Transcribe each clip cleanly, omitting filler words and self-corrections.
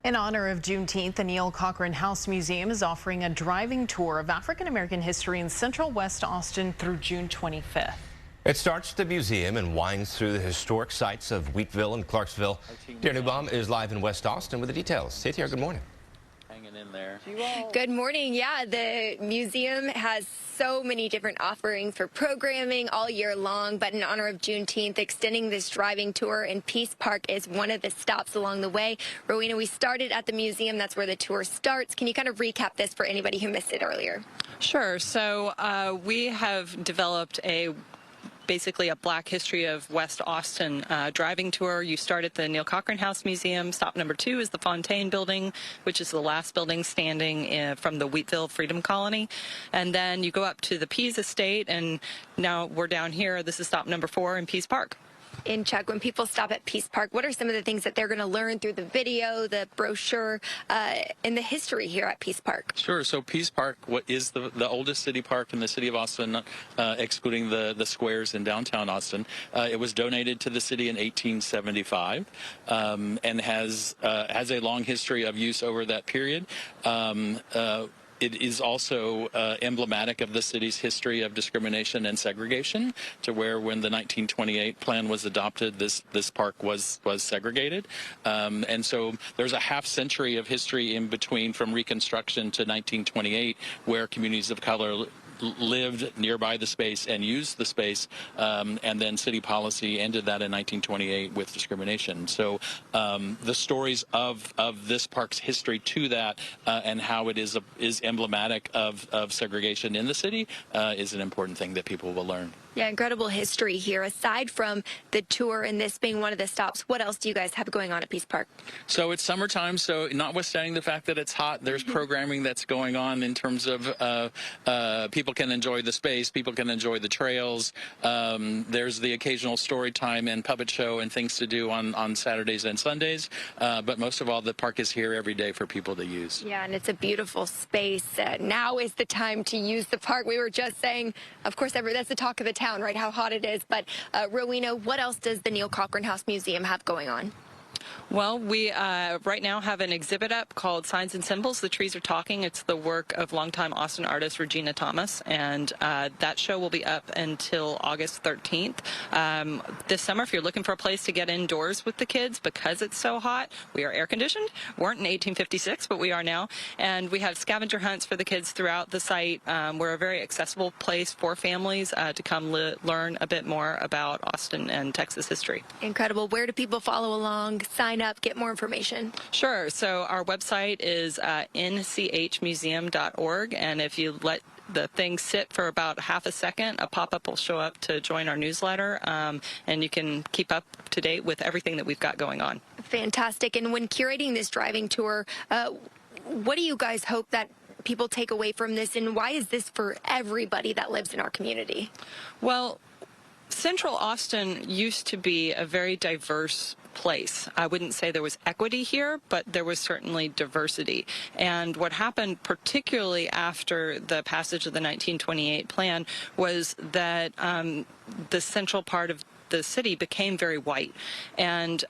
In honor of Juneteenth, the Neill Cochran House Museum is offering a driving tour of African American history in Central West Austin through June 25th. It starts at the museum and winds through the historic sites of Wheatville and Clarksville. Dear Newbaum is live in West Austin with the details. Cynthia, good morning. Hanging in there. Good morning. Yeah, the museum has so many different offerings for programming all year long, but in honor of Juneteenth, extending this driving tour in Peace Park is one of the stops along the way. Rowena, we started at the museum. That's where the tour starts. Can you kind of recap this for anybody who missed it earlier? Sure. So we have developed basically a Black history of West Austin driving tour. You start at the Neill Cochran House Museum. Stop number 2 is the Fontaine Building, which is the last building standing from the Wheatville Freedom Colony. And then you go up to the Pease Estate, and now we're down here. This is stop number 4 in Pease Park. In Chuck, when people stop at Peace Park, what are some of the things that they're going to learn through the video, the brochure, and the history here at Peace Park? Sure. So Peace Park is the oldest city park in the city of Austin, excluding the squares in downtown Austin. It was donated to the city in 1875 and has a long history of use over that period. It is also emblematic of the city's history of discrimination and segregation, to where when the 1928 plan was adopted, this park was segregated. And so there's a half century of history in between, from Reconstruction to 1928, where communities of color lived nearby the space and used the space, and then city policy ended that in 1928 with discrimination. So the stories of this park's history to that and how it is emblematic of segregation in the city is an important thing that people will learn. Yeah, incredible history here. Aside from the tour and this being one of the stops, what else do you guys have going on at Peace Park? So it's summertime, so notwithstanding the fact that it's hot, there's programming that's going on in terms of people can enjoy the space, people can enjoy the trails. There's the occasional story time and puppet show and things to do on Saturdays and Sundays. But most of all, the park is here every day for people to use. Yeah, and it's a beautiful space. Now is the time to use the park. We were just saying, of course, that's the talk of the town, right? How hot it is. But Rowena, what else does the Neill Cochran House Museum have going on? Well, we right now have an exhibit up called Signs and Symbols. The Trees Are Talking. It's the work of longtime Austin artist Regina Thomas, and that show will be up until August 13th. This summer, if you're looking for a place to get indoors with the kids because it's so hot, we are air conditioned. Weren't in 1856, but we are now. And we have scavenger hunts for the kids throughout the site. We're a very accessible place for families to come learn a bit more about Austin and Texas history. Incredible. Where do people follow along, sign up, get more information? Sure. So our website is nchmuseum.org, and if you let the thing sit for about half a second, a pop-up will show up to join our newsletter, and you can keep up to date with everything that we've got going on. Fantastic. And when curating this driving tour, what do you guys hope that people take away from this, and why is this for everybody that lives in our community? Well, Central Austin used to be a very diverse place. I wouldn't say there was equity here, but there was certainly diversity. And what happened, particularly after the passage of the 1928 plan, was that the central part of the city became very white, and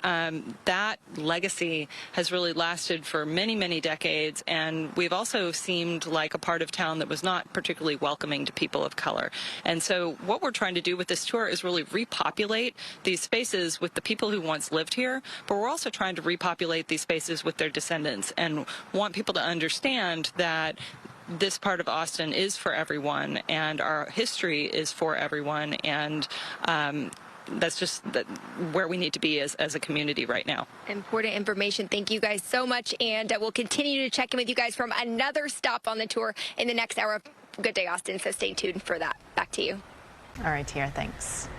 that legacy has really lasted for many, many decades, and we've also seemed like a part of town that was not particularly welcoming to people of color. And so what we're trying to do with this tour is really repopulate these spaces with the people who once lived here, but we're also trying to repopulate these spaces with their descendants, and want people to understand that this part of Austin is for everyone, and our history is for everyone, and that's just where we need to be as a community right now. Important information. Thank you guys so much, and we'll continue to check in with you guys from another stop on the tour in the next hour of Good Day Austin, so stay tuned for that. Back to you. All right, Tiara, thanks.